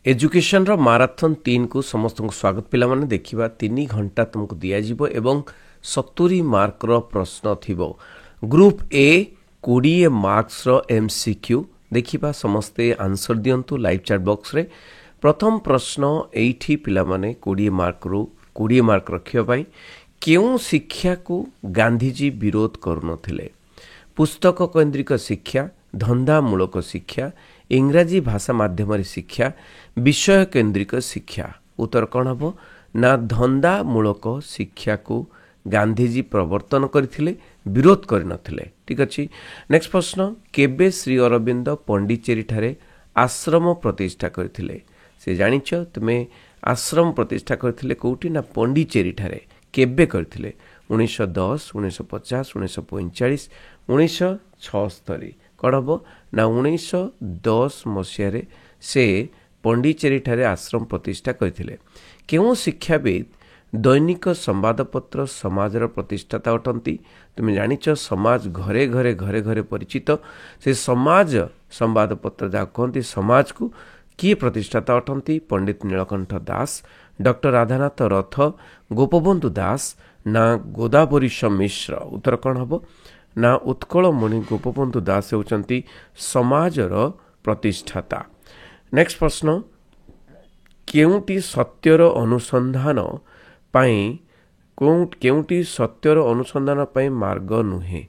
Education रो marathon 3 को समस्त को स्वागत पिला माने देखिबा 3 घंटा तुमको दिया जिवो एवं 70 मार्क रो प्रश्न थिबो। ग्रुप ए 20 मार्क्स रो एमसीक्यू देखिबा समस्ते आंसर दियंतु लाइव चैट बॉक्स रे। प्रथम प्रश्न एठी पिला माने 20 मार्क रो 20 मार्क रखियो पई केउ शिक्षा को गांधीजी विरोध करनथिले। पुस्तक केंद्रिक शिक्षा, धंदामूलक शिक्षा, इंग्राजी भाषा माध्यम शिक्षा, विषय केंद्रिक शिक्षा। उत्तर कौन हम ना धंदामूलक शिक्षा को गांधीजी प्रवर्तन करथिले, विरोध करनथिले। ठीक अछि। नेक्स्ट प्रश्न केबे श्री अरविंद पंडिचेरी ठारे आश्रम प्रतिष्ठा करथिले। से जानिछ तुमे आश्रम प्रतिष्ठा करथिले कोउटी ना पंडिचेरी ठारे केबे करथिले 1910 1950 1945 1976 कौन हम ना 1910 मसीह से पंडिचेरी ठारे आश्रम प्रतिष्ठा करथिले। केउ शिक्षाविद दैनिक संवादपत्र समाजर प्रतिष्ठाता अटंती। तुम जानिछ समाज घरे घरे घरे घरे परिचित। से समाज संवादपत्र जा कहती समाज को किए प्रतिष्ठाता अटंती पंडित नीलकंठ दास, डॉक्टर राधानाथ रथ, गोपबंधु दास ना गोदावरीश मिश्र। उत्तर कौन हम ना उत्कलमणि गोपबंधु दास होचंती समाजर प्रतिष्ठाता। नेक्स्ट प्रश्न केउटी सत्यर अनुसंधान पाई केउटी सत्यर अनुसंधान पाई मार्ग नुहे।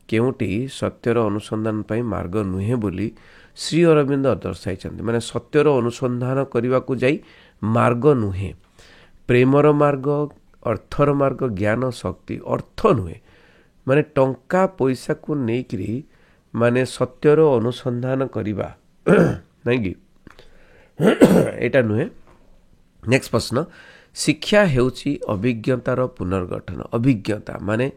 केउटी सत्यर अनुसंधान पाई मार्ग नुहे बोली श्री अरविंद दर्शाइछन्ति। माने सत्यर अनुसंधान करने को जाई मार्ग नुहे। प्रेमर मार्ग, अर्थर मार्ग, ज्ञान शक्ति अर्थ नुहे। माने टंका पैसा को नेकरी माने सत्यर अनुसंधान करिबा नहीं कि एटा नुहे। नेक्स्ट प्रश्न शिक्षा हेउची अभिज्ञतार पुनर्गठन। अभिज्ञता माने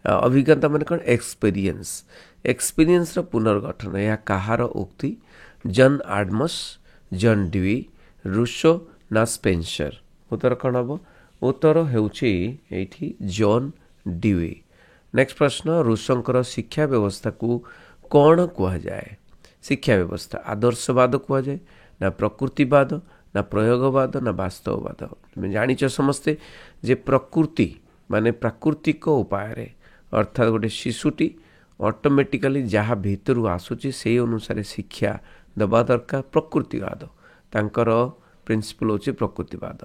कौन एक्सपीरियंस। एक्सपीरियंस रो पुनर्गठन या कहार उक्ति जॉन आडमस, जॉन ड्यूई, रूसो ना स्पेंसर। उत्तर कौन हम उत्तर हेउची एठी जॉन ड्यूई। नेक्स्ट प्रश्न रूसोंकर शिक्षा व्यवस्था को कौन कुआ जाए। शिक्षा व्यवस्था आदर्शवाद कुआ जाए ना प्रकृतिवाद ना प्रयोगवाद ना वास्तववाद। तुम जानिछ समस्ते जे प्रकृति माने प्राकृतिक उपाय रे अर्थात गोटे शिशुटी ऑटोमेटिकली जहाँ भीतर आसुची से अनुसार शिक्षा दबा दरकार। प्रकृतिवाद तांकर प्रिंसिपल होची प्रकृतिवाद।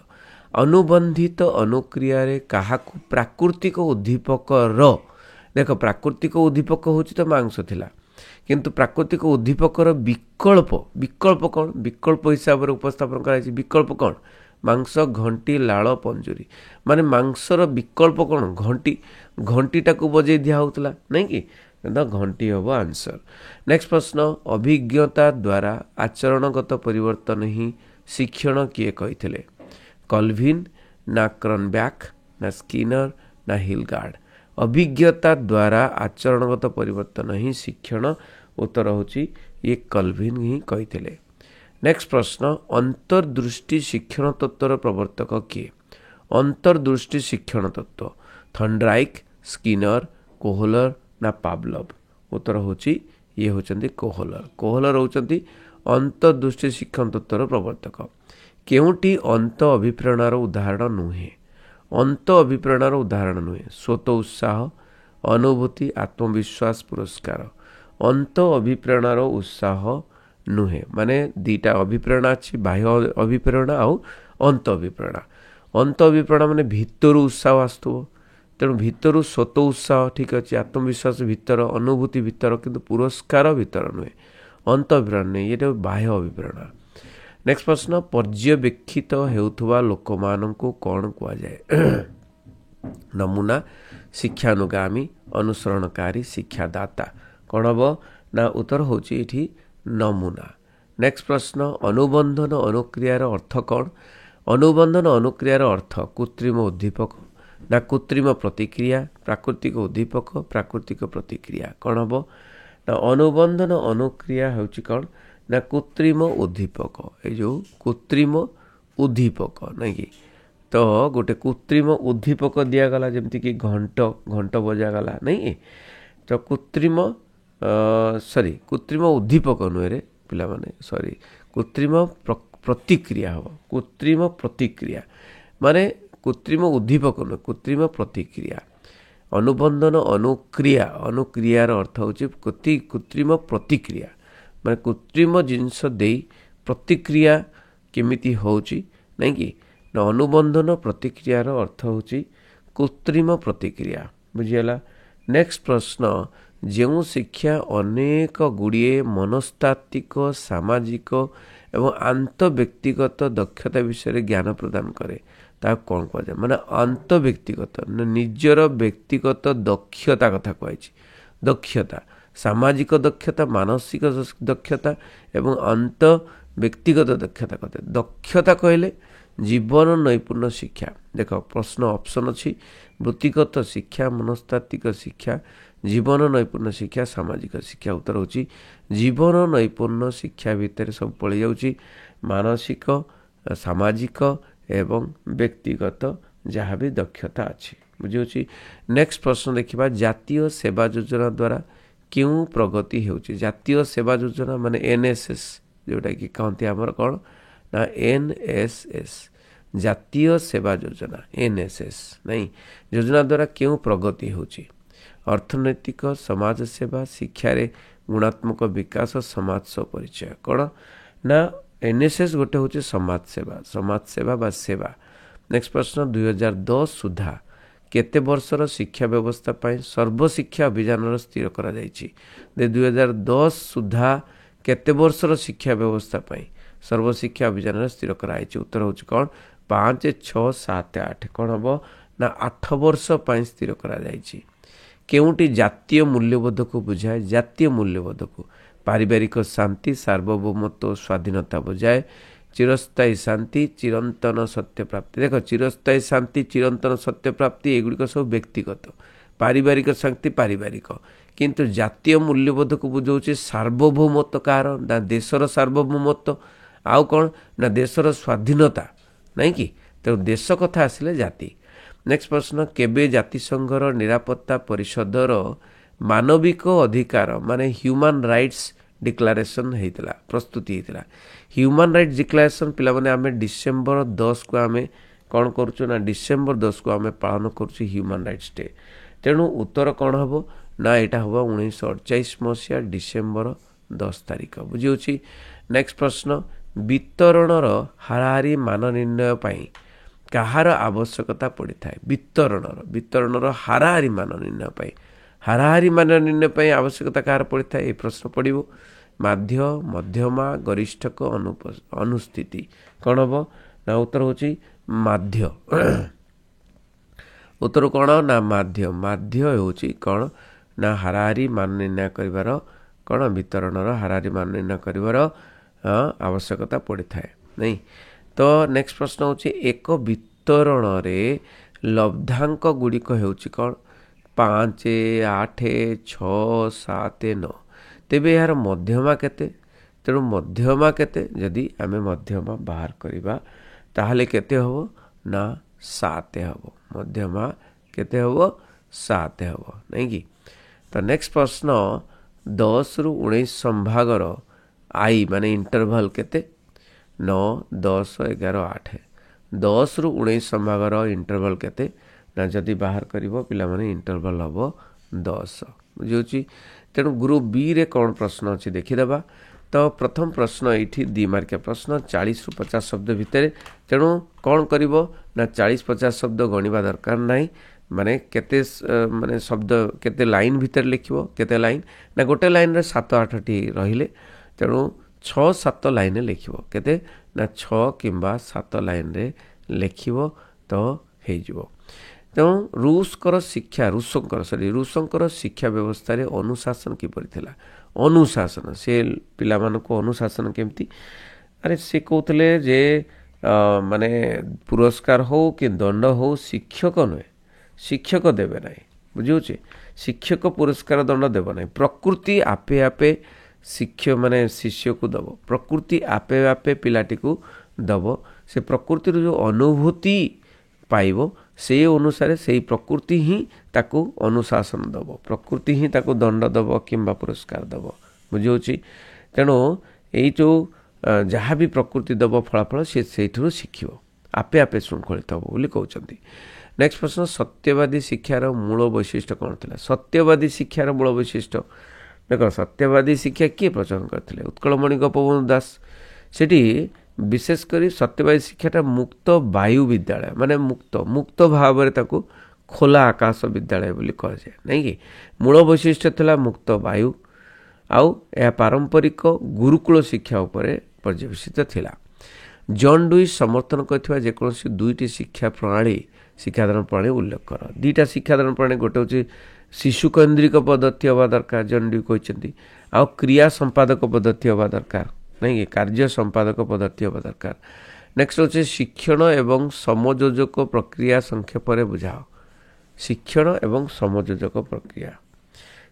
अनुबंधित अनुक्रिया रे काहाकु प्राकृतिक उद्दीपक रो देख प्राकृतिक उद्दीपक होची तो मांस थिला किंतु प्राकृतिक उद्दीपकर विकल्प विकल्प कौन विकल्प हिसाब से उपस्थापन कराई। विकल्प कौन मांस, घंटी, लाल, पंजुरी। माने मांसर विकल्प कौन घंटी। घंटीटा को बजे दिया होतला नहीं कि घंटी हम आंसर। नेक्स्ट प्रश्न अभिज्ञता द्वारा आचरणगत परिवर्तन ही शिक्षण किए कहिथिले। कल्विन ना क्रनबैक ना स्किनर ना हिलगार्ड। अभिज्ञता द्वारा आचरणगत परिवर्तन ही शिक्षण। उत्तर होची ये कल्विन ही कहिथिले। नेक्स्ट प्रश्न अंतर्दृष्टि शिक्षण तत्वर प्रवर्तक किए। अंतर्दृष्टि शिक्षण तत्व थंडराइक, स्किनर, कोहलर ना पावलव। उत्तर होची ये होचंती कोहलर। कोहलर होचंती अंतर्दृष्टि शिक्षण तत्वर प्रवर्तक। केउटी अंत अभिप्रेरणार उदाहरण नुहे। अंत अभिप्रेरणार उदाहरण नुहे स्वत उत्साह, अनुभूति, आत्मविश्वास, पुरस्कार। अंत अभिप्रेरणार उत्साह नुहे माने दीटा अभिप्रेरणा अच्छी बाह्य अभिप्रेरणा आउ अंत अभिप्रेरणा। अंत अभिप्रेरणा माने भितर उत्साह आसुव तेणु भितर स्वत उत्साह ठीक अच्छे। आत्मविश्वास भितर, अनुभूति भितर किंतु पुरस्कार भितर नुहे। अंत अभिप्रेरणा नहीं ये बाह्य अभिप्रेरणा। नेक्स्ट प्रश्न पर्यवेक्षित हेउथुवा लोकमानंको कौन कुआ जाए। नमूना, शिक्षानुगामी, अनुसरणकारी, शिक्षादाता। कौन हम ना उत्तर होची एठी नमूना। नेक्स्ट प्रश्न अनुबंधन अनुक्रियार अर्थ कौन। अनुबंधन अनुक्रियार अर्थ कृत्रिम उद्दीपक ना कृत्रिम प्रतिक्रिया, प्राकृतिक उद्दीपक, प्राकृतिक प्रतिक्रिया। कौन हम ना अनुबंधन अनुक्रिया होची कौन ना कृत्रिम उद्दीपक। ये जो कृत्रिम उद्दीपक नहीं कि तो गोटे कृत्रिम उद्दीपक दिगला जमती कि घंट घंट बजागला नहीं तो कृत्रिम कृत्रिम उद्दीपक नुहे रे पिला माने सॉरी कृत्रिम ପ୍ରତିକ୍ରିୟା ହେବ। କୃତ୍ରିମ ପ୍ରତିକ୍ରିୟା ମାନେ କୃତ୍ରିମ ଉଦ୍ଦୀପକ ନୁହେଁ, କୃତ୍ରିମ ପ୍ରତିକ୍ରିୟା। ଅନୁବନ୍ଧନ ଅନୁକ୍ରିୟାର ଅର୍ଥ ହେଉଛି କୃତ୍ରିମ ପ୍ରତିକ୍ରିୟା, ମାନେ କୃତ୍ରିମ ଜିନିଷ ଦେଇ ପ୍ରତିକ୍ରିୟା କେମିତି ହେଉଛି ନାଇଁ କି ନା ଅନୁବନ୍ଧନ ପ୍ରତିକ୍ରିୟାର ଅର୍ଥ ହେଉଛି କୃତ୍ରିମ ପ୍ରତିକ୍ରିୟା। ବୁଝିଗଲା। ନେକ୍ସଟ ପ୍ରଶ୍ନ, ଯେଉଁ ଶିକ୍ଷା ଅନେକ ଗୁଡ଼ିଏ ମନସ୍ତାତ୍ତ୍ୱିକ ସାମାଜିକ ଏବଂ ଆନ୍ତଃବ୍ୟକ୍ତିଗତ ଦକ୍ଷତା ବିଷୟରେ ଜ୍ଞାନ ପ୍ରଦାନ କରେ ତାହା କ'ଣ କୁହାଯାଏ? ମାନେ ଆନ୍ତଃବ୍ୟକ୍ତିଗତ ନିଜର ବ୍ୟକ୍ତିଗତ ଦକ୍ଷତା କଥା କୁହାଯାଇଛି। ଦକ୍ଷତା ସାମାଜିକ ଦକ୍ଷତା, ମାନସିକ ଦକ୍ଷତା ଏବଂ ବ୍ୟକ୍ତିଗତ ଦକ୍ଷତା କଥା। ଦକ୍ଷତା କହିଲେ ଜୀବନ ନୈପୁଣ୍ୟ ଶିକ୍ଷା। ଦେଖ ପ୍ରଶ୍ନ ଅପସନ୍ ଅଛି, ବୃତ୍ତିଗତ ଶିକ୍ଷା, ମନସ୍ତାତ୍ତ୍ୱିକ ଶିକ୍ଷା, ଜୀବନ ନୈପୁଣ୍ୟ ଶିକ୍ଷା, ସାମାଜିକ ଶିକ୍ଷା। ଉତ୍ତର ହେଉଛି ଜୀବନ ନୈପୁଣ୍ୟ ଶିକ୍ଷା ଭିତରେ ସବୁ ପଳେଇ ଯାଉଛି ମାନସିକ, ସାମାଜିକ ଏବଂ ବ୍ୟକ୍ତିଗତ ଯାହା ବି ଦକ୍ଷତା ଅଛି। ବୁଝିହେଉଛି। ନେକ୍ସଟ ପ୍ରଶ୍ନ ଦେଖିବା, ଜାତୀୟ ସେବା ଯୋଜନା ଦ୍ୱାରା କେଉଁ ପ୍ରଗତି ହେଉଛି? ଜାତୀୟ ସେବା ଯୋଜନା ମାନେ NSS, ଯେଉଁଟାକି କହନ୍ତି ଆମର କ'ଣ ନା NSS, ଜାତୀୟ ସେବା ଯୋଜନା NSS ନାଇଁ, ଯୋଜନା ଦ୍ୱାରା କେଉଁ ପ୍ରଗତି ହେଉଛି? ଅର୍ଥନୈତିକ, ସମାଜ ସେବା, ଶିକ୍ଷାରେ ଗୁଣାତ୍ମକ ବିକାଶ, ସମାଜ ସହ ପରିଚୟ। କ'ଣ ନା NSS ଗୋଟେ ହେଉଛି ସମାଜ ସେବା ବା ସେବା। ନେକ୍ସଟ ପ୍ରଶ୍ନ, 2010 ସୁଦ୍ଧା କେତେ ବର୍ଷର ଶିକ୍ଷା ବ୍ୟବସ୍ଥା ପାଇଁ ସର୍ବଶିକ୍ଷା ଅଭିଯାନର ସ୍ଥିର କରାଯାଇଛି? 2010 ସୁଦ୍ଧା କେତେ ବର୍ଷର ଶିକ୍ଷା ବ୍ୟବସ୍ଥା ପାଇଁ ସର୍ବଶିକ୍ଷା ଅଭିଯାନରେ ସ୍ଥିର କରାଯାଇଛି? ଉତ୍ତର ହେଉଛି କ'ଣ 5, 6, 7, 8। କ'ଣ ହେବ ନା 8 ବର୍ଷ ପାଇଁ ସ୍ଥିର କରାଯାଇଛି। କେଉଁଟି ଜାତୀୟ ମୂଲ୍ୟବୋଧକୁ ବୁଝାଏ? ଜାତୀୟ ମୂଲ୍ୟବୋଧକୁ ପାରିବାରିକ ଶାନ୍ତି, ସାର୍ବଭୌମତ୍ୱ ଓ ସ୍ୱାଧୀନତା ବୁଝାଏ। ଚିରସ୍ଥାୟୀ ଶାନ୍ତି, ଚିରନ୍ତନ ସତ୍ୟ ପ୍ରାପ୍ତି। ଦେଖ ଚିରସ୍ଥାୟୀ ଶାନ୍ତି, ଚିରନ୍ତନ ସତ୍ୟ ପ୍ରାପ୍ତି ଏଗୁଡ଼ିକ ସବୁ ବ୍ୟକ୍ତିଗତ, ପାରିବାରିକ ଶାନ୍ତି ପାରିବାରିକ, କିନ୍ତୁ ଜାତୀୟ ମୂଲ୍ୟବୋଧକୁ ବୁଝାଉଛି ସାର୍ବଭୌମତ୍ୱ। କାହାର ନା ଦେଶର ସାର୍ବଭୌମତ୍ୱ, ଆଉ କ'ଣ ନା ଦେଶର ସ୍ୱାଧୀନତା ନାଇଁ କି। ତେଣୁ ଦେଶ କଥା ଆସିଲେ ଜାତି। ନେକ୍ସଟ ପ୍ରଶ୍ନ, କେବେ ଜାତିସଂଘର ନିରାପତ୍ତା ପରିଷଦର ମାନବିକ ଅଧିକାର ମାନେ ହ୍ୟୁମାନ୍ ରାଇଟ୍ସ ଡିକ୍ଲାରେସନ୍ ହେଇଥିଲା, ପ୍ରସ୍ତୁତି ହେଇଥିଲା? ହ୍ୟୁମାନ୍ ରାଇଟ୍ସ ଡିକ୍ଲାରେସନ୍ ପିଲାମାନେ ଆମେ ଡିସେମ୍ବର 10କୁ ଆମେ କ'ଣ କରୁଛୁ ନା ଡିସେମ୍ବର 10କୁ ଆମେ ପାଳନ କରୁଛୁ ହ୍ୟୁମାନ୍ ରାଇଟ୍ସ ଡେ। ତେଣୁ ଉତ୍ତର କ'ଣ ହେବ ନା ଏଇଟା ହେବ 1948 ମସିହା ଡିସେମ୍ବର 10 ତାରିଖ। ବୁଝିହେଉଛି। ନେକ୍ସଟ ପ୍ରଶ୍ନ, ବିତରଣର ହାରାହାରି ମାନ ନିର୍ଣ୍ଣୟ ପାଇଁ କାହାର ଆବଶ୍ୟକତା ପଡ଼ିଥାଏ? ବିତରଣର ହାରାହାରି ମାନ ନିର୍ଣ୍ଣୟ ପାଇଁ, ହାରାହାରି ମାନ ନିର୍ଣ୍ଣୟ ପାଇଁ ଆବଶ୍ୟକତା କାହାର ପଡ଼ିଥାଏ? ଏହି ପ୍ରଶ୍ନ ପଡ଼ିବ। ମଧ୍ୟମା, ଗରିଷ୍ଠକ, ଅନୁସ୍ଥିତି। କ'ଣ ହେବ ନା ଉତ୍ତର ହେଉଛି ମାଧ୍ୟ। ଉତ୍ତର କ'ଣ ନା ମାଧ୍ୟ ହେଉଛି କ'ଣ ନା ହାରାହାରି ମାନ ନିର୍ଣ୍ଣୟ କରିବାର କ'ଣ ବିତରଣର ହାରାହାରି ମାନ ନିର୍ଣ୍ଣୟ କରିବାର ଆବଶ୍ୟକତା ପଡ଼ିଥାଏ ନାଇଁ। ତ ନେକ୍ସଟ ପ୍ରଶ୍ନ ହେଉଛି, ଏକ ବିତରଣରେ ଲବ୍ଧାଙ୍କ ଗୁଡ଼ିକ ହେଉଛି କ'ଣ 5, 8, 6, 7, 9। ତେବେ ଏହାର ମଧ୍ୟମା କେତେ? ତେଣୁ ମଧ୍ୟମା କେତେ? ଯଦି ଆମେ ମଧ୍ୟମା ବାହାର କରିବା ତାହେଲେ କେତେ ହେବ ନା 7 ହେବ। ମଧ୍ୟମା କେତେ ହେବ? 7 ହେବ ନାଇଁ କି। ତ ନେକ୍ସଟ ପ୍ରଶ୍ନ, 10ରୁ 19 ସମ୍ଭାଗର ଆଇ ମାନେ ଇଣ୍ଟରଭାଲ କେତେ? 9, 10, 11, 8। 10ରୁ 19 ସମ୍ଭାଗର ଇଣ୍ଟରଭାଲ କେତେ? ନା ଯଦି ବାହାର କରିବ ପିଲାମାନେ ଇଣ୍ଟରଭାଲ ହେବ 10। ବୁଝିହେଉଛି। ତେଣୁ ଗ୍ରୁପ ବିରେ କ'ଣ ପ୍ରଶ୍ନ ଅଛି ଦେଖିଦେବା। ତ ପ୍ରଥମ ପ୍ରଶ୍ନ ଏଇଠି 2 ମାର୍କିଆ ପ୍ରଶ୍ନ, 40ରୁ 50 ଶବ୍ଦ ଭିତରେ। ତେଣୁ କ'ଣ କରିବ ନା 40-50 ଶବ୍ଦ ଗଣିବା ଦରକାର ନାହିଁ। ମାନେ କେତେ ମାନେ ଶବ୍ଦ କେତେ ଲାଇନ୍ ଭିତରେ ଲେଖିବ? କେତେ ଲାଇନ୍ ନା ଗୋଟେ ଲାଇନ୍ରେ 7-8ଟି ରହିଲେ, ତେଣୁ 6-7 ଲାଇନ୍ରେ ଲେଖିବ। କେତେ ନା 6 କିମ୍ବା 7 ଲାଇନ୍ରେ ଲେଖିବ ତ ହେଇଯିବ। ତେଣୁ ରୁଷଙ୍କର ଶିକ୍ଷା ବ୍ୟବସ୍ଥାରେ ଅନୁଶାସନ କିପରି ଥିଲା? ଅନୁଶାସନ, ସେ ପିଲାମାନଙ୍କୁ ଅନୁଶାସନ କେମିତି? ଆରେ ସେ କହୁଥିଲେ ଯେ ମାନେ ପୁରସ୍କାର ହେଉ କି ଦଣ୍ଡ ହେଉ ଶିକ୍ଷକ ନୁହେଁ, ଶିକ୍ଷକ ଦେବେ ନାହିଁ। ବୁଝିହେଉଛି। ଶିକ୍ଷକ ପୁରସ୍କାର ଦଣ୍ଡ ଦେବ ନାହିଁ। ପ୍ରକୃତି ଆପେ ଆପେ ମାନେ ଶିଷ୍ୟକୁ ଦେବ। ପ୍ରକୃତି ଆପେ ଆପେ ପିଲାଟିକୁ ଦେବ। ସେ ପ୍ରକୃତିରୁ ଯେଉଁ ଅନୁଭୂତି ପାଇବ ସେଇ ଅନୁସାରେ ସେଇ ପ୍ରକୃତି ହିଁ ତାକୁ ଅନୁଶାସନ ଦେବ, ପ୍ରକୃତି ହିଁ ତାକୁ ଦଣ୍ଡ ଦେବ କିମ୍ବା ପୁରସ୍କାର ଦେବ। ବୁଝିହେଉଛି। ତେଣୁ ଏଇ ଯେଉଁ ଯାହା ବି ପ୍ରକୃତି ଦେବ ଫଳାଫଳ ସେ ସେଇଥିରୁ ଶିଖିବ, ଆପେ ଆପେ ଶୃଙ୍ଖଳିତ ହେବ ବୋଲି କହୁଛନ୍ତି। ନେକ୍ସଟ ପ୍ରଶ୍ନ, ସତ୍ୟବାଦୀ ଶିକ୍ଷାର ମୂଳ ବୈଶିଷ୍ଟ୍ୟ କ'ଣ ଥିଲା? ସତ୍ୟବାଦୀ ଶିକ୍ଷାର ମୂଳ ବୈଶିଷ୍ଟ୍ୟ ଦେଖ, ସତ୍ୟବାଦୀ ଶିକ୍ଷା କିଏ ପ୍ରଚଳନ କରିଥିଲେ? ଉତ୍କଳମଣି ଗୋପବନ୍ଧୁ ଦାସ। ସେଠି ବିଶେଷ କରି ସତ୍ୟବାଦୀ ଶିକ୍ଷାଟା ମୁକ୍ତ ବାୟୁ ବିଦ୍ୟାଳୟ, ମାନେ ମୁକ୍ତ ଭାବରେ ତାକୁ ଖୋଲା ଆକାଶ ବିଦ୍ୟାଳୟ ବୋଲି କୁହାଯାଏ, ନାଇଁ କି? ମୂଳ ବୈଶିଷ୍ଟ୍ୟ ଥିଲା ମୁକ୍ତ ବାୟୁ, ଆଉ ଏହା ପାରମ୍ପରିକ ଗୁରୁକୁଳ ଶିକ୍ଷା ଉପରେ ପର୍ଯ୍ୟବେସିତ ଥିଲା। ଜନ୍ ଡୁଇ ସମର୍ଥନ କରିଥିବା ଯେକୌଣସି ଦୁଇଟି ଶିକ୍ଷାଧାରଣ ପ୍ରଣାଳୀ ଉଲ୍ଲେଖ କର। ଦୁଇଟା ଶିକ୍ଷାଧାରଣ ପ୍ରଣାଳୀ, ଗୋଟେ ହେଉଛି ଶିଶୁ କୈନ୍ଦ୍ରିକ ପଦ୍ଧତି ହେବା ଦରକାର, ଜନ୍ ଡୁଇ କହିଛନ୍ତି, ଆଉ କ୍ରିୟା ସମ୍ପାଦକ ପଦ୍ଧତି ହେବା ଦରକାର, ନାଇଁ କି? କାର୍ଯ୍ୟ ସମ୍ପାଦକ ପଦ୍ଧତି ହେବା ଦରକାର। ନେକ୍ସଟ ହେଉଛି ଶିକ୍ଷଣ ଏବଂ ସମଯୋଜକ ପ୍ରକ୍ରିୟା ସଂକ୍ଷେପରେ ବୁଝାଅ। ଶିକ୍ଷଣ ଏବଂ ସମଯୋଜକ ପ୍ରକ୍ରିୟା,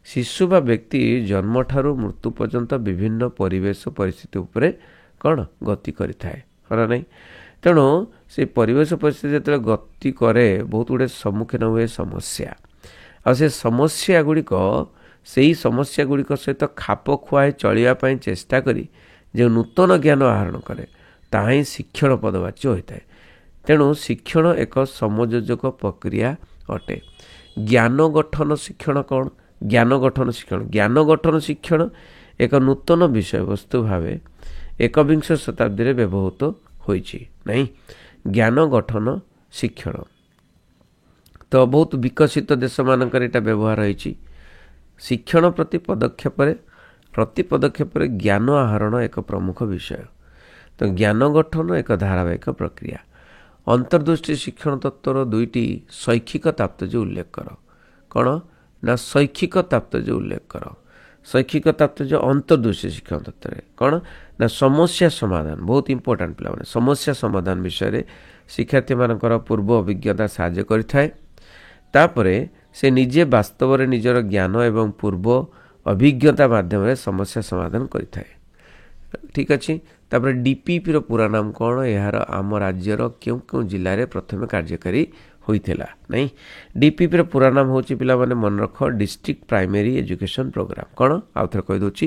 ଶିଶୁ ବା ବ୍ୟକ୍ତି ଜନ୍ମଠାରୁ ମୃତ୍ୟୁ ପର୍ଯ୍ୟନ୍ତ ବିଭିନ୍ନ ପରିବେଶ ପରିସ୍ଥିତି ଉପରେ କ'ଣ ଗତି କରିଥାଏ, ହଁ ନା ନାହିଁ? ତେଣୁ ସେ ପରିବେଶ ପରିସ୍ଥିତି ଯେତେବେଳେ ଗତି କରେ ବହୁତ ଗୁଡ଼ିଏ ସମ୍ମୁଖୀନ ହୁଏ ସମସ୍ୟା, ଆଉ ସେ ସେଇ ସମସ୍ୟା ଗୁଡ଼ିକ ସହିତ ଖାପ ଖୁଆଇ ଚଳିବା ପାଇଁ ଚେଷ୍ଟା କରି ଯେଉଁ ନୂତନ ଜ୍ଞାନ ଆହରଣ କରେ ତାହା ହିଁ ଶିକ୍ଷଣ ପଦବାଚ୍ୟ ହୋଇଥାଏ। ତେଣୁ ଶିକ୍ଷଣ ଏକ ସମଯୋଜକ ପ୍ରକ୍ରିୟା ଅଟେ। ଜ୍ଞାନ ଗଠନ ଶିକ୍ଷଣ କ'ଣ? ଜ୍ଞାନ ଗଠନ ଶିକ୍ଷଣ ଏକ ନୂତନ ବିଷୟବସ୍ତୁ ଭାବେ ଏକବିଂଶ ଶତାବ୍ଦୀରେ ବ୍ୟବହୃତ ହୋଇଛି, ନାହିଁ? ଜ୍ଞାନ ଗଠନ ଶିକ୍ଷଣ ତ ବହୁତ ବିକଶିତ ଦେଶମାନଙ୍କରେ ଏଇଟା ବ୍ୟବହାର ହୋଇଛି। ଶିକ୍ଷଣ ପ୍ରତି ପଦକ୍ଷେପରେ ଜ୍ଞାନ ଆହରଣ ଏକ ପ୍ରମୁଖ ବିଷୟ। ତ ଜ୍ଞାନ ଗଠନ ଏକ ଧାରାବାହିକ ପ୍ରକ୍ରିୟା। ଅନ୍ତର୍ଦୃଷ୍ଟି ଶିକ୍ଷଣ ତତ୍ତ୍ୱର ଦୁଇଟି ଶୈକ୍ଷିକ ତାତ୍ପର୍ଯ୍ୟ ଉଲ୍ଲେଖ କର। କ'ଣ ନା ଶୈକ୍ଷିକ ତାତ୍ପର୍ଯ୍ୟ ଉଲ୍ଲେଖ କର। ଶୈକ୍ଷିକ ତାତ୍ପର୍ଯ୍ୟ ଅନ୍ତର୍ଦୃଷ୍ଟି ଶିକ୍ଷଣ ତତ୍ତ୍ୱରେ କ'ଣ ନା ସମସ୍ୟା ସମାଧାନ, ବହୁତ ଇମ୍ପୋର୍ଟାଣ୍ଟ ପିଲାମାନେ, ସମସ୍ୟା ସମାଧାନ ବିଷୟରେ ଶିକ୍ଷାର୍ଥୀମାନଙ୍କର ପୂର୍ବ ଅଭିଜ୍ଞତା ସାହାଯ୍ୟ କରିଥାଏ। ତାପରେ ସେ ନିଜେ ବାସ୍ତବରେ ନିଜର ଜ୍ଞାନ ଏବଂ ପୂର୍ବ ଅଭିଜ୍ଞତା ମାଧ୍ୟମରେ ସମସ୍ୟା ସମାଧାନ କରିଥାଏ। ଠିକ୍ ଅଛି। ତାପରେ ଡିପିପିର ପୁରା ନାମ କ'ଣ? ଏହାର ଆମ ରାଜ୍ୟର କେଉଁ ଜିଲ୍ଲାରେ ପ୍ରଥମେ କାର୍ଯ୍ୟକାରୀ ହୋଇଥିଲା, ନାହିଁ? ଡିପିପିର ପୁରା ନାମ ହେଉଛି ପିଲାମାନେ ମନେ ରଖ, ଡିଷ୍ଟ୍ରିକ୍ଟ ପ୍ରାଇମେରୀ ଏଜୁକେସନ୍ ପ୍ରୋଗ୍ରାମ। କ'ଣ? ଆଉ ଥରେ କହିଦେଉଛି,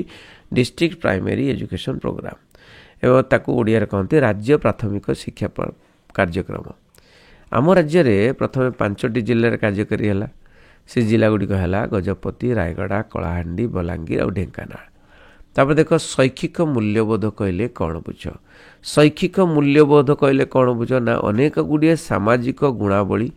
ଡିଷ୍ଟ୍ରିକ୍ଟ ପ୍ରାଇମେରୀ ଏଜୁକେସନ୍ ପ୍ରୋଗ୍ରାମ, ଏବଂ ତାକୁ ଓଡ଼ିଆରେ କହନ୍ତି ରାଜ୍ୟ ପ୍ରାଥମିକ ଶିକ୍ଷା କାର୍ଯ୍ୟକ୍ରମ। ଆମ ରାଜ୍ୟରେ ପ୍ରଥମେ 5ଟି ଜିଲ୍ଲାରେ କାର୍ଯ୍ୟକାରୀ ହେଲା। ସେ ଜିଲ୍ଲା ଗୁଡ଼ିକ ହେଲା ଗଜପତି, ରାୟଗଡ଼ା, କଳାହାଣ୍ଡି, ବଲାଙ୍ଗୀର ଆଉ ଢେଙ୍କାନାଳ। ତାପରେ ଦେଖ, ଶୈକ୍ଷିକ ମୂଲ୍ୟବୋଧ କହିଲେ କ'ଣ ବୁଝ? ଶୈକ୍ଷିକ ମୂଲ୍ୟବୋଧ କହିଲେ କ'ଣ ବୁଝ? ନା ଅନେକ ଗୁଡ଼ିଏ ସାମାଜିକ ଗୁଣାବଳୀ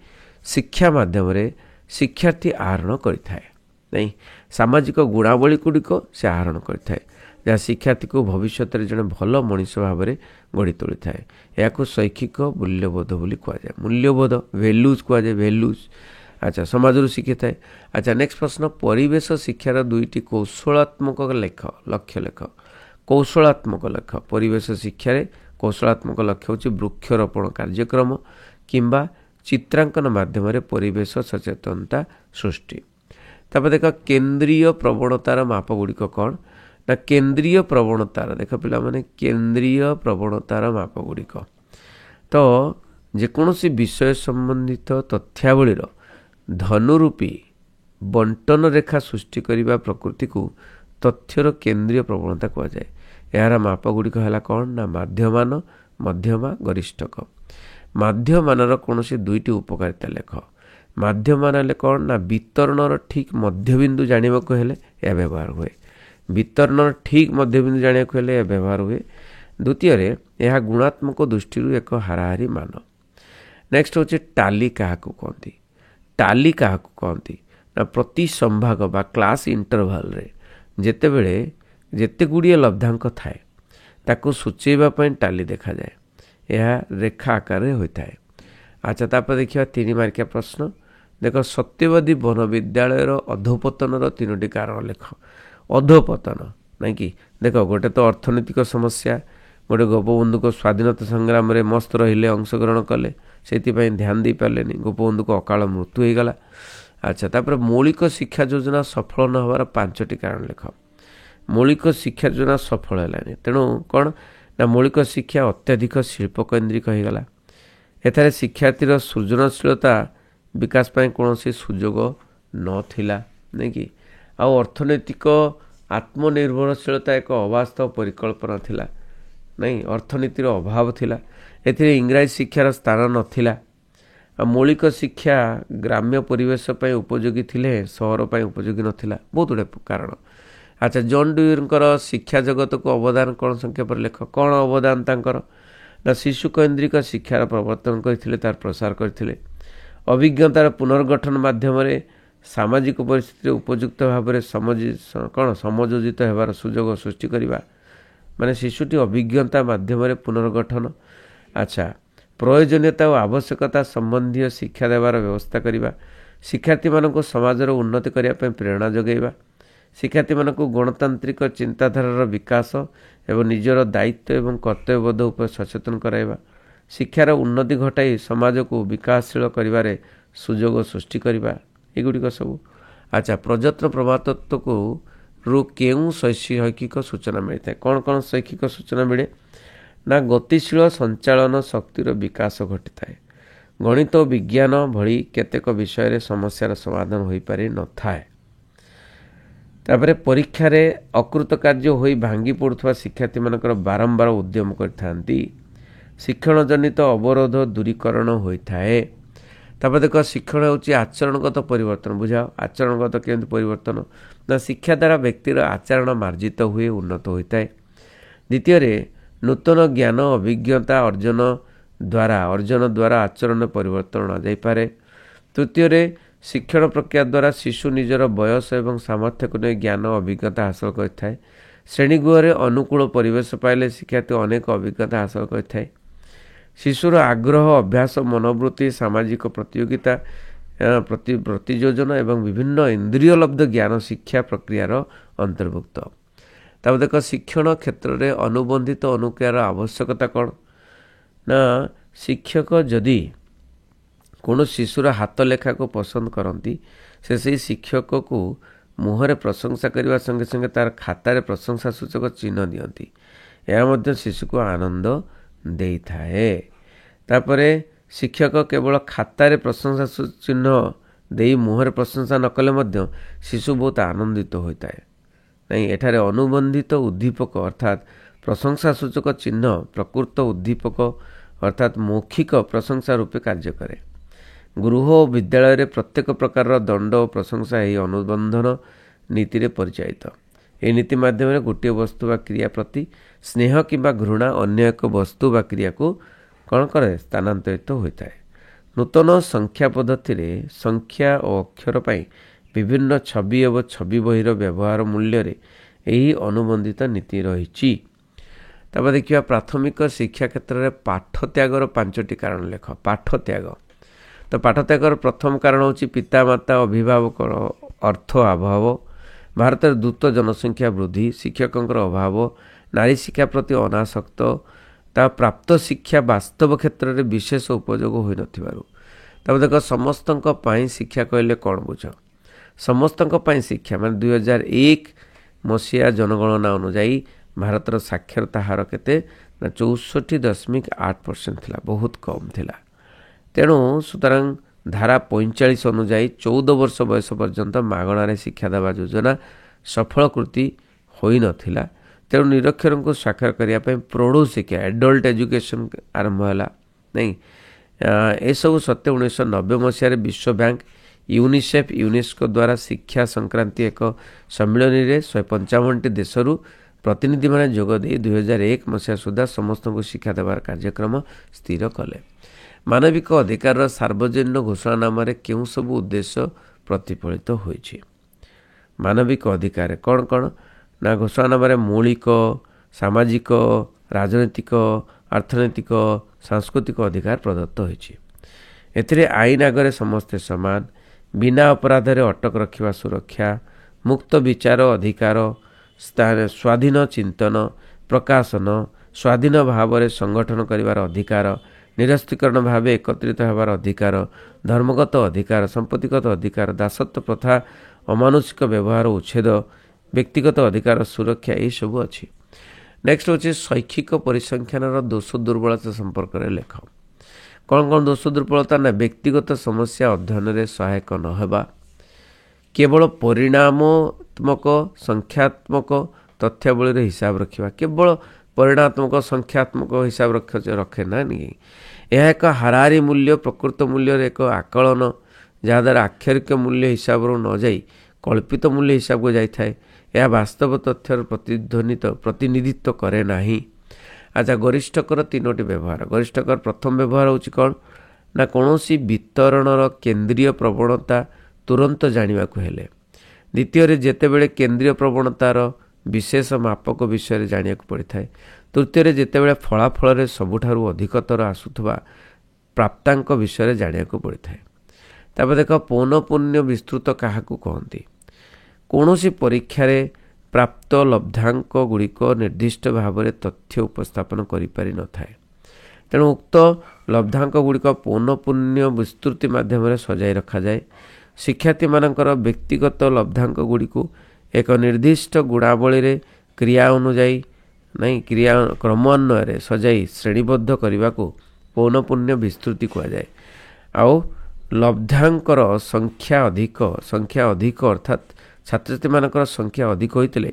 ଶିକ୍ଷା ମାଧ୍ୟମରେ ଶିକ୍ଷାର୍ଥୀ ଆହରଣ କରିଥାଏ, ନାହିଁ? ସାମାଜିକ ଗୁଣାବଳୀ ଗୁଡ଼ିକ ସେ ଆହରଣ କରିଥାଏ, ଯାହା ଶିକ୍ଷାର୍ଥୀକୁ ଭବିଷ୍ୟତରେ ଜଣେ ଭଲ ମଣିଷ ଭାବରେ ଗଢ଼ି ତୋଳିଥାଏ। ଏହାକୁ ଶୈକ୍ଷିକ ମୂଲ୍ୟବୋଧ ବୋଲି କୁହାଯାଏ। ମୂଲ୍ୟବୋଧ ଭ୍ୟାଲୁଜ୍ କୁହାଯାଏ, ଭ୍ୟାଲୁଜ୍। ଆଚ୍ଛା, ସମାଜରୁ ଶିଖିଥାଏ। ଆଚ୍ଛା, ନେକ୍ସଟ ପ୍ରଶ୍ନ, ପରିବେଶ ଶିକ୍ଷାର ଦୁଇଟି କୌଶଳାତ୍ମକ ଲକ୍ଷ୍ୟ ଲେଖ। କୌଶଳାତ୍ମକ ଲକ୍ଷ୍ୟ, ପରିବେଶ ଶିକ୍ଷାରେ କୌଶଳାତ୍ମକ ଲକ୍ଷ୍ୟ ହେଉଛି ବୃକ୍ଷରୋପଣ କାର୍ଯ୍ୟକ୍ରମ କିମ୍ବା ଚିତ୍ରାଙ୍କନ ମାଧ୍ୟମରେ ପରିବେଶ ସଚେତନତା ସୃଷ୍ଟି। ତାପରେ ଦେଖ, କେନ୍ଦ୍ରୀୟ ପ୍ରବଣତାର ମାପ ଗୁଡ଼ିକ କ'ଣ? ନା କେନ୍ଦ୍ରୀୟ ପ୍ରବଣତାର, ଦେଖ ପିଲାମାନେ, କେନ୍ଦ୍ରୀୟ ପ୍ରବଣତାର ମାପ ଗୁଡ଼ିକ ତ ଯେକୌଣସି ବିଷୟ ସମ୍ବନ୍ଧିତ ତଥ୍ୟାବଳୀର ଧନୁରୂପୀ ବଣ୍ଟନ ରେଖା ସୃଷ୍ଟି କରିବା ପ୍ରକୃତିକୁ ତଥ୍ୟର କେନ୍ଦ୍ରୀୟ ପ୍ରବଣତା କୁହାଯାଏ। ଏହାର ମାପ ଗୁଡ଼ିକ ହେଲା କ'ଣ? ନା ମାଧ୍ୟମାନ, ମଧ୍ୟମା, ଗରିଷ୍ଠକ। ମାଧ୍ୟମାନର କୌଣସି ଦୁଇଟି ଉପକାରିତା ଲେଖ। ମାଧ୍ୟମାନ ହେଲେ କ'ଣ? ନା ବିତରଣର ଠିକ୍ ମଧ୍ୟବିନ୍ଦୁ ଜାଣିବାକୁ ହେଲେ ଏହା ବ୍ୟବହାର ହୁଏ। ବିତରଣର ଠିକ୍ ମଧ୍ୟବିନ୍ଦୁ ଜାଣିବାକୁ ହେଲେ ଏହା ବ୍ୟବହାର ହୁଏ। ଦ୍ୱିତୀୟରେ, ଏହା ଗୁଣାତ୍ମକ ଦୃଷ୍ଟିରୁ ଏକ ହାରାହାରି ମାନ। ନେକ୍ସଟ ହେଉଛି ଟାଲି କାହାକୁ କହନ୍ତି? ଟାଲି କାହାକୁ କହନ୍ତି? ନା ପ୍ରତି ସମ୍ଭାଗ ବା କ୍ଲାସ୍ ଇଣ୍ଟରଭାଲରେ ଯେତେବେଳେ ଯେତେ ଗୁଡ଼ିଏ ଲବ୍ଧାଙ୍କ ଥାଏ ତାକୁ ସୂଚାଇବା ପାଇଁ ଟାଲି ଦେଖାଯାଏ। ଏହା ରେଖା ଆକାରରେ ହୋଇଥାଏ। ଆଚ୍ଛା, ତାପରେ ଦେଖିବା 3 ମାର୍କିଆ ପ୍ରଶ୍ନ। ଦେଖ, ସତ୍ୟବାଦୀ ବନ ବିଦ୍ୟାଳୟର ଅଧୋପତନର 3ଟି କାରଣ ଲେଖ। ଅଧୋପତନ, ନାଇଁ କି? ଦେଖ, ଗୋଟେ ତ ଅର୍ଥନୈତିକ ସମସ୍ୟା, ଗୋଟେ ଗୋପବନ୍ଧୁଙ୍କ ସ୍ୱାଧୀନତା ସଂଗ୍ରାମରେ ମସ୍ତ ରହିଲେ, ଅଂଶଗ୍ରହଣ କଲେ, ସେଥିପାଇଁ ଧ୍ୟାନ ଦେଇପାରିଲେନି, ଗୋପବନ୍ଧୁଙ୍କ ଅକାଳ ମୃତ୍ୟୁ ହୋଇଗଲା। ଆଚ୍ଛା, ତାପରେ ମୌଳିକ ଶିକ୍ଷା ଯୋଜନା ସଫଳ ନ ହେବାର 5ଟି କାରଣ ଲେଖ। ମୌଳିକ ଶିକ୍ଷା ଯୋଜନା ସଫଳ ହେଲାନି, ତେଣୁ କ'ଣ ନା ମୌଳିକ ଶିକ୍ଷା ଅତ୍ୟଧିକ ଶିଳ୍ପକୈନ୍ଦ୍ରିକ ହୋଇଗଲା। ଏଠାରେ ଶିକ୍ଷାର୍ଥୀର ସୃଜନଶୀଳତା ବିକାଶ ପାଇଁ କୌଣସି ସୁଯୋଗ ନଥିଲା, ନାଇଁ କି? ଆଉ ଅର୍ଥନୈତିକ ଆତ୍ମନିର୍ଭରଶୀଳତା ଏକ ଅବାସ୍ତବ ପରିକଳ୍ପନା ଥିଲା, नहीं अर्थनीतिर अभाव थिला एथिरे इंग्राजी शिक्षार स्थान नथिला मौलिक शिक्षा ग्राम्य परिवेश पई उपयोगी थिले सहर पई उपयोगी नथिला बहुत गुड़े कारण। अच्छा जॉन डुईर शिक्षा जगत को अवदान कौन संख्या पर लेख कौन अवदान तांकर ना शिशु केन्द्रिक शिक्षार प्रवर्तन करथिले तार प्रसार करथिले अभिज्ञतार पुनर्गठन माध्यम सामाजिक परिस्थिति उपयुक्त भाव में कौन समयोजित होबार सुजोग सृष्टि करवा माने शिशुटी अभिज्ञता माध्यम पुनर्गठन। अच्छा प्रयोजनीयता और आवश्यकता संबंधी शिक्षा देवार व्यवस्था करवा शिक्षार्थी मानक समाजर उन्नति करने प्रेरणा जगैवा शिक्षार्थी मानक गणतांत्रिक चिंताधारार विकास एवं निजर दायित्व एवं कर्तव्यबोध उपर सचेतन कराइबा शिक्षार उन्नति घटाई समाज को विकासशील करिबारे सुजोग सृष्टि करवा एगुड़िक सब। अच्छा प्रयत्न प्रमातत्व को रु केउं शैक्षिक सूचना मिलता है कौन कौन शैक्षिक सूचना मिले ना गतिशील संचालन शक्तिर विकास घटी थाए गणित और विज्ञान भली केतेक विषय समस्यार समाधान हो पारि न थाए तापरे परीक्षा रे अकृत कार्य होई भांगी पड़ुवा शिक्षार्थी मानकर बारंबार उद्यम करथांती शिक्षण जनित अवरोध दूरीकरण होता है। तापर देख शिक्षण होची आचरणगत परिवर्तन बुझाओ आचरणगत केमती परिवर्तन ना शिक्षा द्वारा व्यक्तिर आचरण मार्जित हुए उन्नत होता है। द्वितीय नूतन ज्ञान अभिज्ञता अर्जन द्वारा आचरण परिवर्तन आजापे। तृतीय शिक्षण प्रक्रिया द्वारा शिशु निजर बयस एवं सामर्थ्य को नहीं ज्ञान अभिज्ञता हासिल करता श्रेणीगृह अनुकूल परिवेश पाइले शिक्षार्थी अनेक अभिज्ञता हासिल करता शिशुर आग्रह अभ्यास मनोवृत्ति सामाजिक प्रतियोगिता प्रतियोजन एवं विभिन्न इंद्रियलब्ध ज्ञान शिक्षा प्रक्रियार अंतर्भुक्त। तब देख शिक्षण क्षेत्र में अनुबंधित अनुक्रियार आवश्यकता कौन ना शिक्षक जदि कौन शिशुर हाथ लेखा को पसंद करती से शिक्षक को मुहरे प्रशंसा करने संगे संगे तार खातार प्रशंसा सूचक चिन्ह दियंती यह शिशु को आनंद दे थाए। तापरे शिक्षक केवल खातार प्रशंसा चिन्ह दे मुहरे प्रशंसा न कले शिशु बहुत आनंदित होता है नहीं एठारे अनुबंधित उद्दीपक अर्थात प्रशंसा सूचक चिन्ह प्रकृत उद्दीपक अर्थात मौखिक प्रशंसा रूपे कार्य करे। गृह और विद्यालय प्रत्येक प्रकार दंड और प्रशंसा यही अनुबंधन नीति रे परिचालित यह नीति माध्यम गोटे वस्तु बा क्रिया प्रति स्नेह किंबा घृणा अन्य एक वस्तु बा क्रिया को कौन करे स्थानांतरित होता है। नूतन संख्या पद्धति रे संख्या और अक्षर पाई विभिन्न छवि एवं छवि बहिर व्यवहार मूल्य रे यही अनुबंधित नीति रही। तब देखिए प्राथमिक शिक्षा क्षेत्र में पाठ त्यागर 5टी कारण लेख। पाठ त्याग तो पाठ त्यागर प्रथम कारण होची पितामाता अभिभावक अर्थ अभाव भारत में द्रुत जनसंख्या वृद्धि शिक्षकों अभाव नारी शिक्षा प्रति अनासक्त ता प्राप्त शिक्षा वास्तव क्षेत्र में विशेष उपयोग हो न। तब देख समस्त शिक्षा कहले कौन बुझ समस्त शिक्षा मान 2001 मसीहा जनगणना अनुजाई भारतर साक्षरता हार केते 64.8% थिला बहुत कम थिला। तेणु सुतरां धारा 45 अनुजाई 14 वर्ष बयस पर्यंत मागणारे शिक्षा देवा योजना सफलकृति होई नथिला। तेणु निरक्षर को साक्षर करने प्रौढ़ शिक्षा एडल्ट एजुकेशन आरंभ है नहीं ए सब सत्य 1990 मसीह विश्व बैंक यूनिसेफ यूनेस्को द्वारा शिक्षा संक्रांति एक सम्मिलन में 155 देशरू प्रतिनिधि मैंने जोग दे 2001 मसीहा सुधा समस्त को शिक्षा देवार कार्यक्रम स्थिर कले। मानविक अधिकार सार्वजनीन घोषणानाम क्यों सब उद्देश्य प्रतिफलित होइछि। मानविक अधिकार कौन कौन ना घोषणानाम मौलिक सामाजिक राजनैतिक अर्थनैतिक सांस्कृतिक अधिकार प्रदत्त होइछि। एथिरे आईन आगरे समस्ते समान बिना अपराध रे अटक रखिबा सुरक्षा मुक्त विचार अधिकार स्वाधीन चिंतन प्रकाशन स्वाधीन भाव में संगठन करिवार अधिकार निरस्तीकरण भाव एकत्रित होबार अधिकार धर्मगत अधिकार संपत्तिगत अधिकार दासत्व प्रथा अमानुषिक व्यवहार उच्छेद व्यक्तिगत अधिकार सुरक्षा यही सब अच्छी। नेक्स्ट होची शैक्षिक परिसंख्यान दोष दुर्बलता संपर्क में लेख। कौन कौन दोष दुर्बलता ना व्यक्तिगत समस्या अध्ययन में सहायक न होबा केवल परिणामात्मक संख्यात्मक तथ्यावली हिसाब रखिबा केवल परिणात्मक संख्यात्मक हिसाब रखे ना नहीं। यह एक हाराहारी मूल्य प्रकृत मूल्य एक आकलन जहाद्वारा आक्षरिक मूल्य हिसाब न जाई कल्पित मूल्य हिसाब को जाए। यह वास्तव तथ्यर प्रतिनिधित्व करे नहीं। अच्छा, गरिष्ठकर तीनोटी व्यवहार। गरिष्ठकर प्रथम व्यवहार होची कौन ना कौनसी वितरणर केंद्रीय प्रवणता तुरंत जानिबा को हेले। द्वितीय जेतेबेले केंद्रीय प्रवणतार विशेष मापक विषय जानिया को पड़ी थाए। तृतीय जेतेबेले फलाफल सबुठारु अधिकतर आसुथबा प्राप्तांक विषय जानिया को पड़ी थाए। तापर देख पौनपुण्य विस्तृत क्या कहती। कौनसी परीक्षा प्राप्त लब्धांक गुड़िक निर्दिष्ट भाव में तथ्य उपस्थापन करि न थाए। तेणु उक्त लब्धांक गुड़िक पौनपुण्य विस्तृति माध्यम सजाई रखा जाए। शिक्षार्थी मानकर व्यक्तिगत लब्धांक गुड़िक एक निर्दिष्ट गुणावली रे क्रिया अनुजाई नहीं क्रिया क्रमान्वय सजाई श्रेणीबद्ध करने को पौनपुण्य विस्तृति कहुए। आउ लब्धांकर संख्या अधिक अर्थात छात्रछात्री मानकर संख्या अधिक होते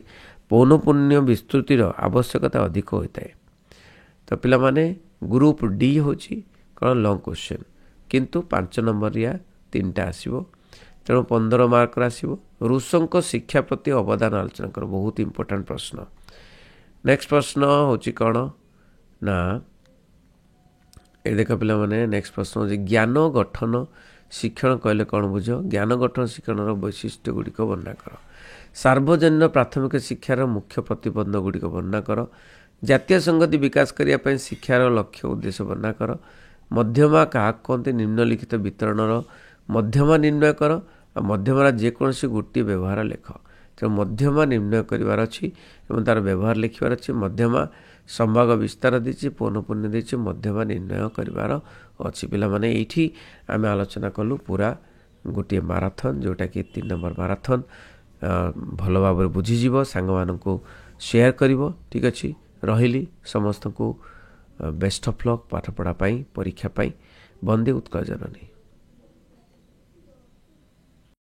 पौनपुण्य विस्तृतिर आवश्यकता अधिक होता है। तो पिला माने ग्रुप डी होची कौन लॉन्ग क्वेश्चन किंतु 5 नंबर या 3टा आसीबो। तेणु 15 मार्क आसीबो। रूसों शिक्षा प्रति अवदान आलोचना कर बहुत इंपोर्टेंट प्रश्न। नेक्स्ट प्रश्न होची कौन ना ये देख पिला माने नेक्स्ट प्रश्न होची ज्ञान गठन शिक्षण कहले कौन बुझ। ज्ञान गठन शिक्षण वैशिष्ट्य गुड़िक वर्णना कर। सार्वजनीन प्राथमिक शिक्षार मुख्य प्रतिबंध गुड़िक वर्णना कर। जातीय संगति विकास करने शिक्षार लक्ष्य उद्देश्य वर्णना कर। मध्यमा क्या कहते निम्नलिखित वितरणर मध्यमा निर्णय कर। मध्यमार जेकोसी गोटे व्यवहार लेख। तो मध्यमा निर्णय करार अच्छी तार व्यवहार लिखार अच्छी। मध्यमा संभाग विस्तार देती पौनपुण्य देती मध्यमा निर्णय करार अच्छी। पिला माने एठी आमे आलोचना कलु पूरा गोटे माराथन जोटा कि 3 नंबर माराथन भल भाव बुझीज सांग मानू शेयर कर। ठीक अच्छे रही समस्त को बेस्ट ऑफ लक पाठपढ़ा परीक्षा। वंदे उत्कल जननी।